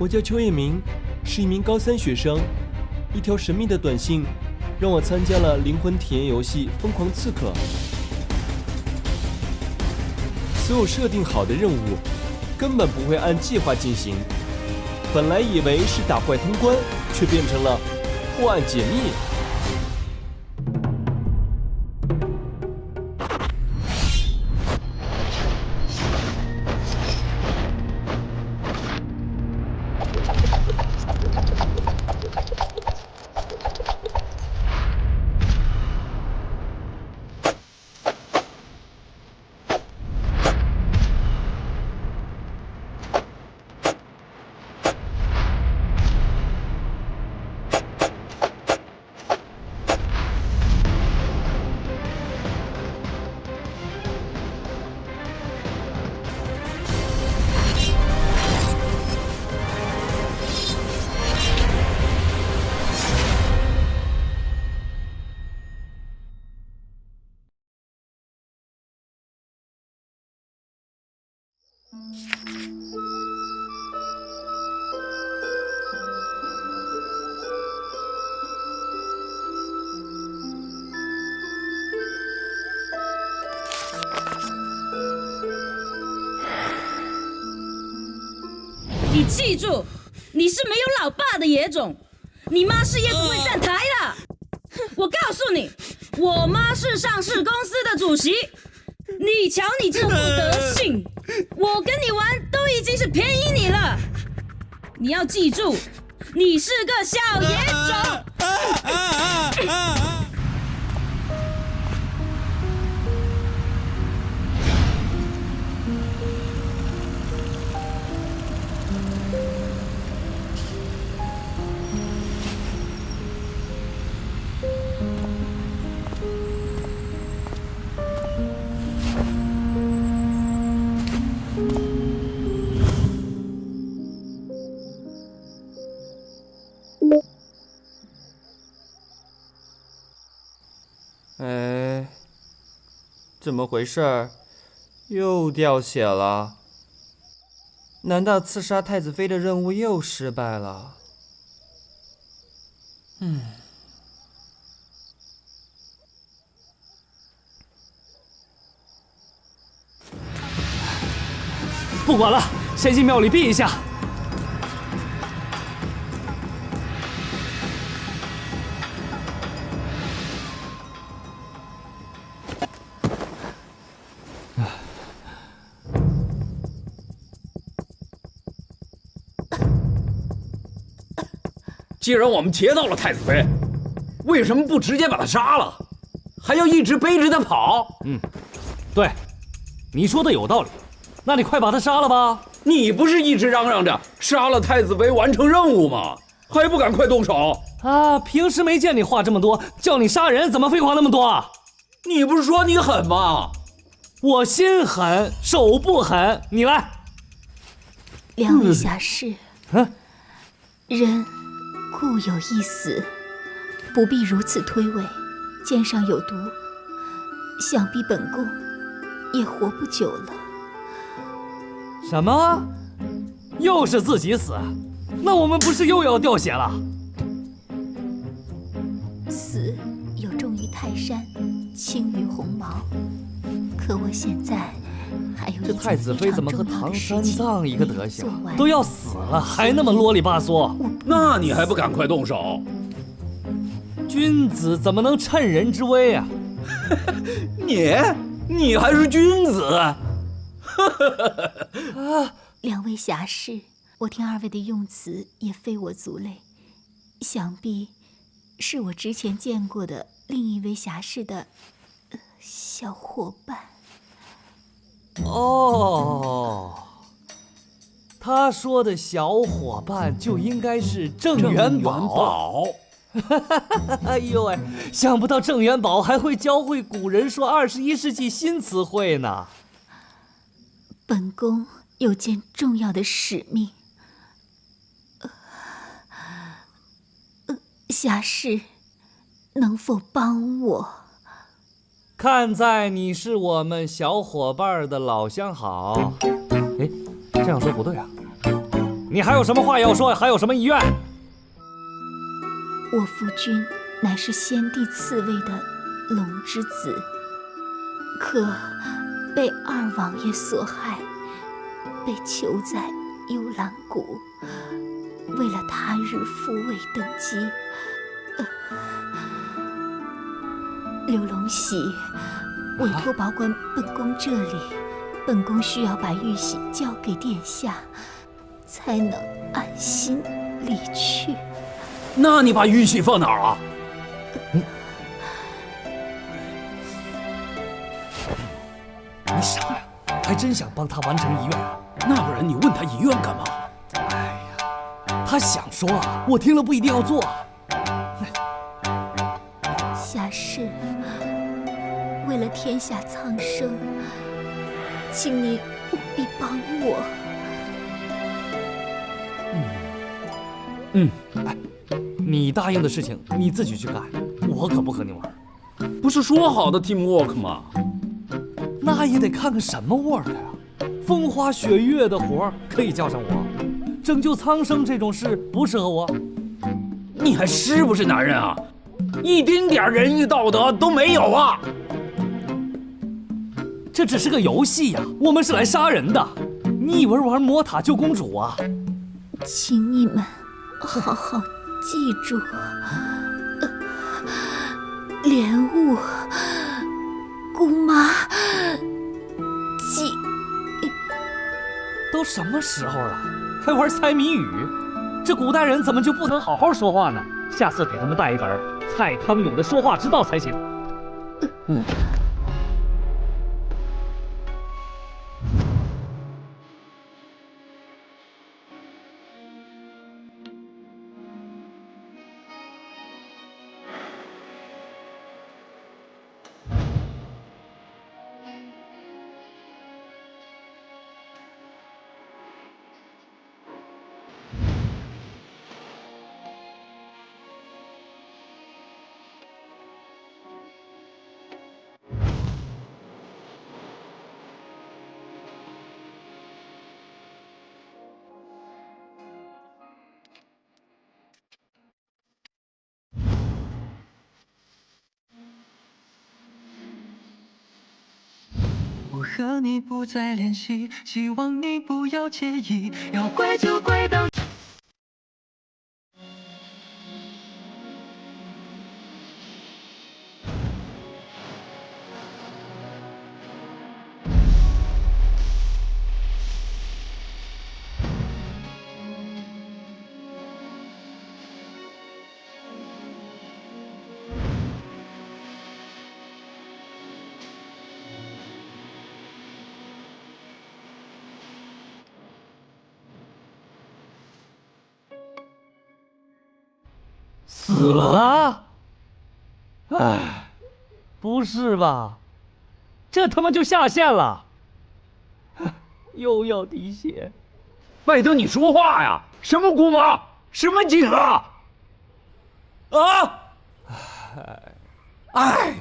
我叫邱彦明，是一名高3学生。一条神秘的短信让我参加了灵魂体验游戏《疯狂刺客》。所有设定好的任务根本不会按计划进行，本来以为是打怪通关，却变成了破案解密。你记住，你是没有老爸的野种，你妈是也不会站台的。我告诉你，我妈是上市公司的主席，你瞧你这副德性，我跟你玩都已经是便宜你了。你要记住，你是个小野种。哎，怎么回事？又掉血了？难道刺杀太子妃的任务又失败了？不管了，先进庙里避一下。既然我们劫到了太子妃，为什么不直接把她杀了，还要一直背着她跑？对，你说的有道理。那你快把他杀了吧！你不是一直嚷嚷着杀了太子妃完成任务吗？还不赶快动手啊！平时没见你话这么多，叫你杀人怎么废话那么多啊？你不是说你狠吗？我心狠手不狠，你来。两位侠士，人固有一死，不必如此推诿。剑上有毒，想必本宫也活不久了。什么？又是自己死？那我们不是又要掉血了？死有重于泰山，轻于鸿毛。可我现在还有这太子妃怎么和唐三藏一个德行？都都要死了，还那么啰里吧嗦。那你还不赶快动手？君子怎么能趁人之危啊？你还是君子？两位侠士，我听二位的用词也非我族类，想必是我之前见过的另一位侠士的小伙伴。哦，他说的小伙伴就应该是郑元宝。哎呦喂，想不到郑元宝还会教会古人说21世纪新词汇呢。本宫有件重要的使命，侠士能否帮我？看在你是我们小伙伴的老相好，哎，这样说不对啊。你还有什么话要说？还有什么遗愿？我夫君乃是先帝赐位的龙之子，可被二王爷所害，被囚在幽兰谷。为了他日复位登基，刘龙喜委托保管本宫这里，本宫需要把玉玺交给殿下，才能安心离去。那你把玉玺放哪儿了？你傻呀，还真想帮他完成遗愿。那不然你问他遗愿干嘛？哎呀，他想说啊，我听了不一定要做。下世为了天下苍生，请你务必帮我。哎，你答应的事情你自己去干，我可不和你玩。不是说好的 teamwork 吗？那也得看看什么 work 呀、风花雪月的活儿可以叫上我，拯救苍生这种事不适合我。你还是不是男人啊？一丁点仁义道德都没有啊！这只是个游戏呀，我们是来杀人的。你以为玩魔塔救公主啊？请你们好好记住，莲雾、姑妈、都什么时候了，还玩猜谜语？这古代人怎么就不能好好说话呢？下次给他们带一本蔡康永的说话之道才行。我和你不再联系，希望你不要介意，要怪就怪到。死了？哎，不是吧？这他妈就下线了，又要滴血。拜登，你说话呀！什么姑妈？什么景啊？啊！哎！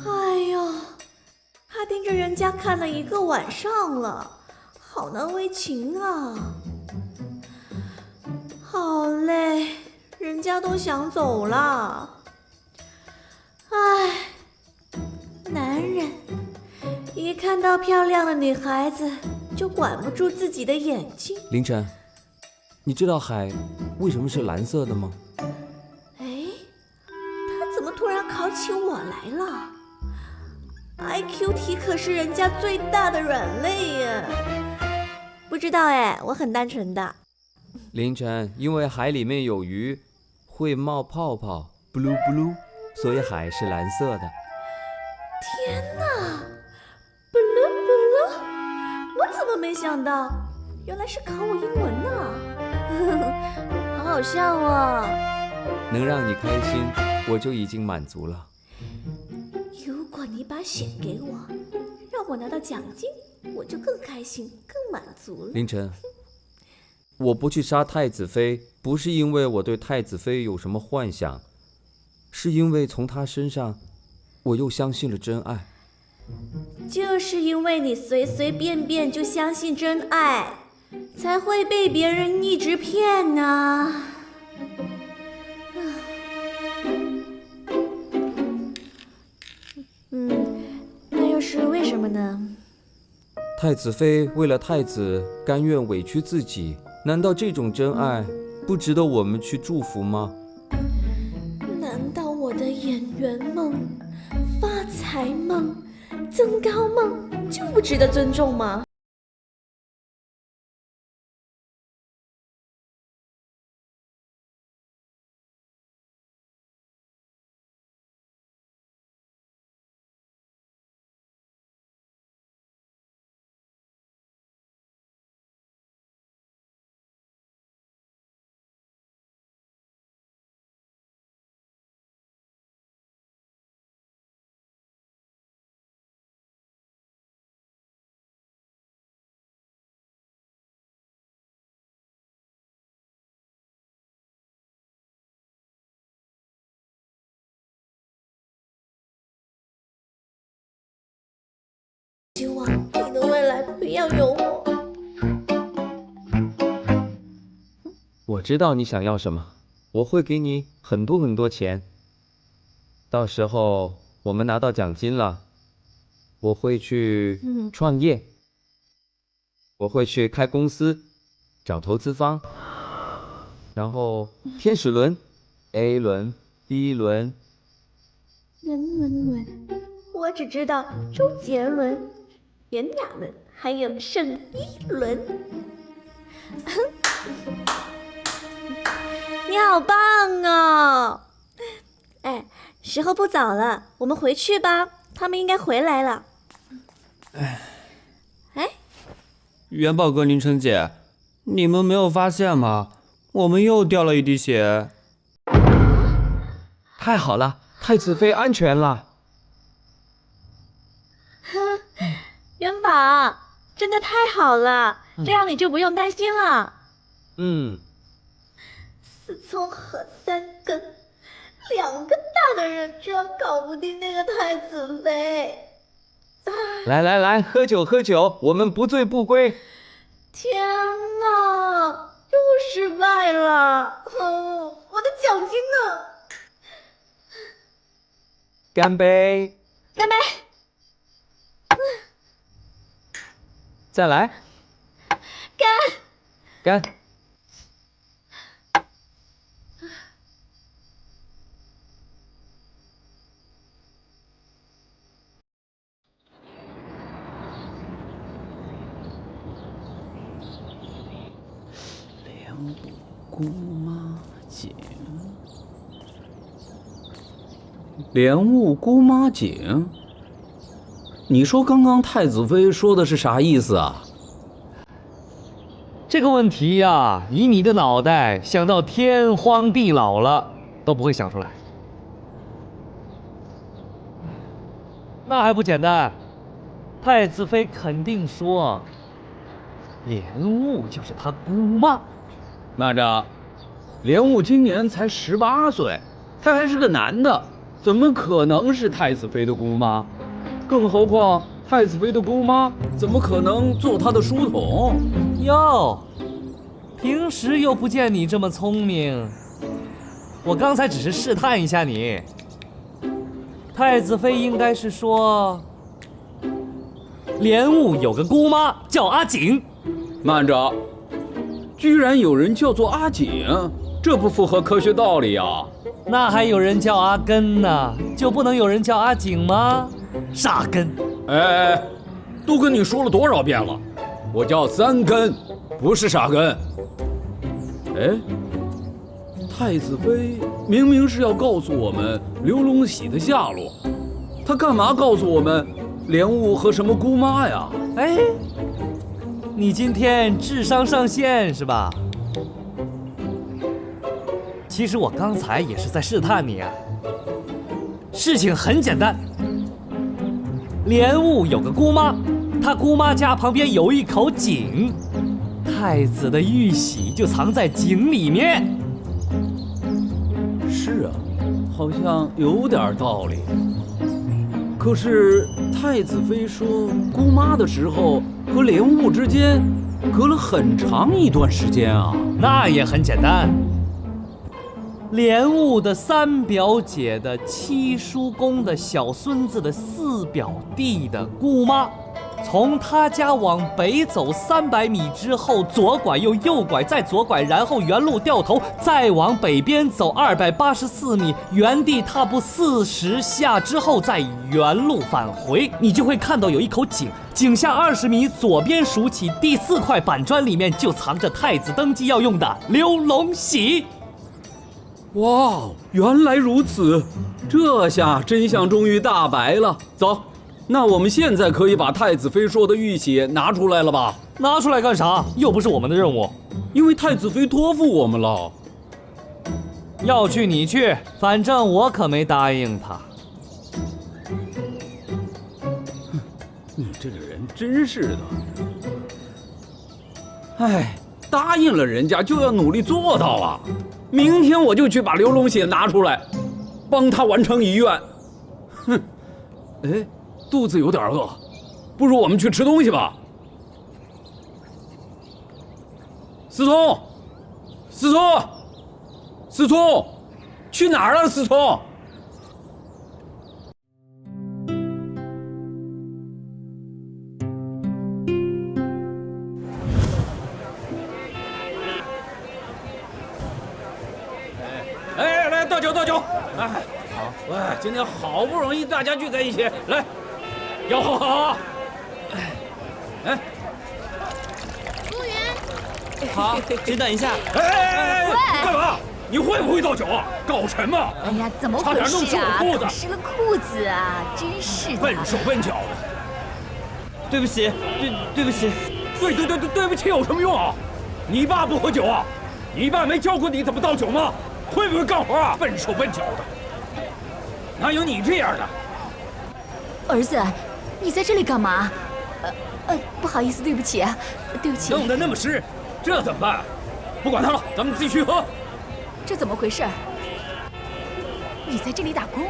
哎呦，他盯着人家看了1个晚上了，好难为情啊！好累，人家都想走了。唉，男人一看到漂亮的女孩子就管不住自己的眼睛。凌晨，你知道海为什么是蓝色的吗？哎，他怎么突然考起我来了？IQ 题可是人家最大的软肋呀！不知道哎，我很单纯的。凌晨，因为海里面有鱼，会冒泡泡 ，blue blue， 所以海是蓝色的。天哪 ，blue blue， 我怎么没想到，原来是考我英文呢？好好笑哦！能让你开心，我就已经满足了。如果你把血给我，让我拿到奖金，我就更开心，更满足了。凌晨，我不去杀太子妃，不是因为我对太子妃有什么幻想，是因为从她身上，我又相信了真爱。就是因为你随随便便就相信真爱，才会被别人一直骗呢。那又是为什么呢？太子妃为了太子甘愿委屈自己，难道这种真爱不值得我们去祝福吗？难道我的演员梦、发财梦、增高梦就不值得尊重吗？希望你的未来不要有我。我知道你想要什么，我会给你很多很多钱。到时候我们拿到奖金了，我会去创业，我会去开公司，找投资方，然后天使轮、A 轮、B 轮、人轮，我只知道周杰伦、炎亚纶还有盛一伦。你好棒哦！哎，时候不早了，我们回去吧，他们应该回来了。哎，元宝哥、凌晨姐，你们没有发现吗？我们又掉了一滴血。太好了，太子妃安全了。元宝，真的太好了，这样你就不用担心了。4葱和3根，2个大的人居然搞不定那个太子妃。来，喝酒，我们不醉不归。天哪，又失败了！我的奖金呢？干杯！干杯！再来！干！姑妈井，莲雾姑妈井。你说刚刚太子妃说的是啥意思啊？这个问题呀，以你的脑袋想到天荒地老了都不会想出来。那还不简单？太子妃肯定说，莲雾就是她姑妈。慢着，莲雾今年才18岁，他还是个男的，怎么可能是太子妃的姑妈？更何况太子妃的姑妈怎么可能做他的书童？哟，平时又不见你这么聪明，我刚才只是试探一下你。太子妃应该是说，莲雾有个姑妈叫阿锦。慢着，居然有人叫做阿锦，这不符合科学道理啊！那还有人叫阿根呢，就不能有人叫阿锦吗？傻根！哎，都跟你说了多少遍了，我叫3根，不是傻根。哎，太子妃明明是要告诉我们刘龙喜的下落，她干嘛告诉我们莲雾和什么姑妈呀？哎，你今天智商上线是吧？其实我刚才也是在试探你啊。事情很简单，莲雾有个姑妈，他姑妈家旁边有一口井，太子的玉玺就藏在井里面。是啊，好像有点道理。可是太子妃说姑妈的时候和莲雾之间隔了很长一段时间啊。那也很简单，莲雾的三表姐的七叔公的小孙子的四表弟的姑妈，从他家往北走300米之后，左拐又右拐，再左拐，然后原路掉头，再往北边走284米，原地踏步40下之后，再原路返回，你就会看到有一口井，井下20米，左边数起第4块板砖，里面就藏着太子登基要用的溜龙玺。哇，原来如此，这下真相终于大白了。走。那我们现在可以把太子妃说的玉玺拿出来了吧？拿出来干啥？又不是我们的任务。因为太子妃托付我们了。要去你去，反正我可没答应他。你这个人真是的。哎，答应了人家就要努力做到啊！明天我就去把刘龙血拿出来，帮他完成遗愿。哼，哎，肚子有点饿，不如我们去吃东西吧。思聪，思聪，思聪，去哪儿了？思聪。哎，来倒酒倒酒！哎，好，哎，今天好不容易大家聚在一起，来，要喝好啊！哎，服务员，好，请等一下。哎，干嘛？你会不会倒酒啊？搞什么？哎呀，怎么回事啊？搞湿了裤子啊！真是的。笨手笨脚的。对不起，对不起。对不起有什么用啊？你爸不喝酒啊？你爸没教过你怎么倒酒吗？会不会干活啊？笨手笨脚的，哪有你这样的？儿子，你在这里干嘛？不好意思，对不起啊，对不起。弄得那么湿，这怎么办？不管他了，咱们继续喝。这怎么回事？你在这里打工？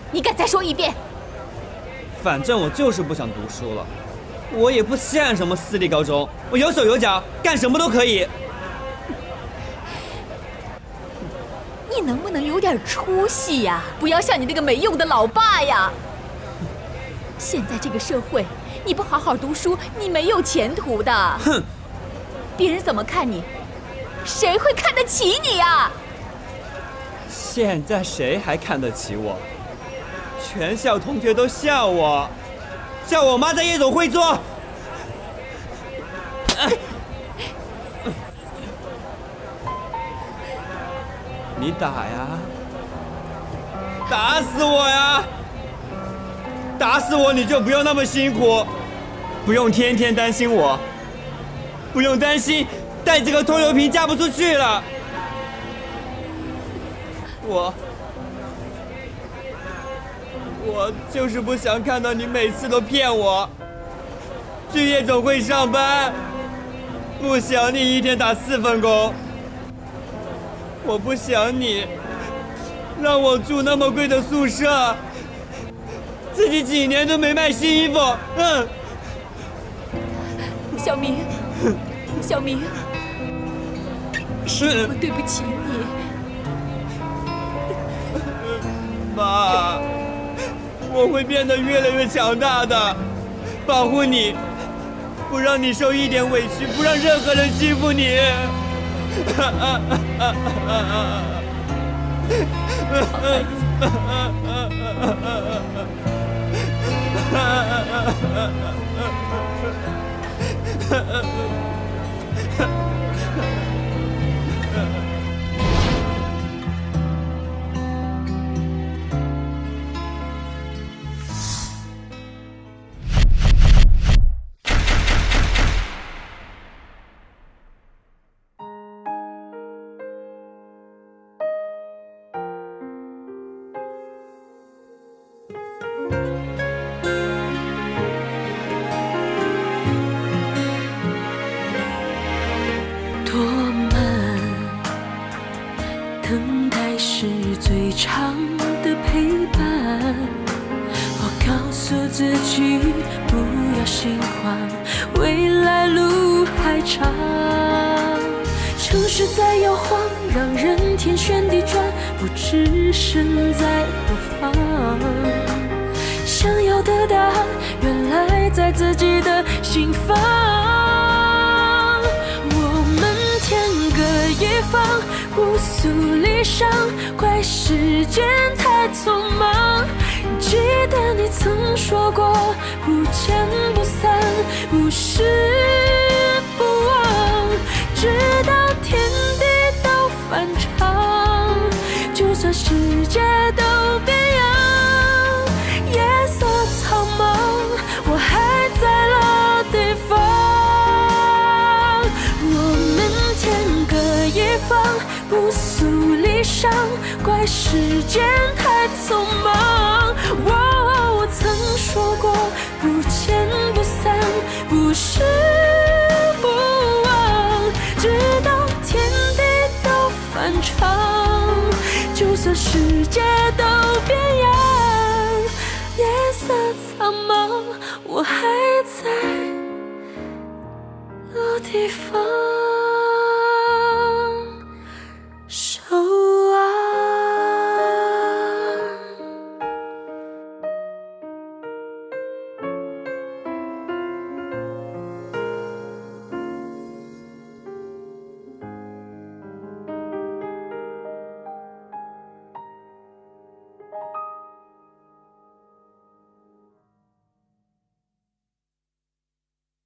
你敢再说一遍？反正我就是不想读书了，我也不像什么私立高中，我有手有脚，干什么都可以。你能不能有点出息呀？不要像你那个没用的老爸呀！现在这个社会，你不好好读书，你没有前途的。哼！别人怎么看你？谁会看得起你呀？现在谁还看得起我？全校同学都笑我，笑我妈在夜总会做。你打呀，打死我呀！打死我你就不用那么辛苦，不用天天担心我，不用担心带这个拖油瓶嫁不出去了。我就是不想看到你每次都骗我，去夜总会上班，不想你一天打4份工，我不想你让我住那么贵的宿舍，自己几年都没买新衣服。小明，小明，是我对不起你。妈，我会变得越来越强大的，保护你，不让你受一点委屈，不让任何人欺负你。多慢，等待是最长的陪伴。我告诉自己不要心慌，未来路还长。城市在摇晃，让人天旋地转，不知身在何方。想要的答案，原来在自己的心房。一方不诉离殇，怪时间太匆忙。记得你曾说过，不见不散，不是不忘。直到天地都反常，就算世界都变样，夜色苍茫，我还在老地方。一方不诉离殇，怪时间太匆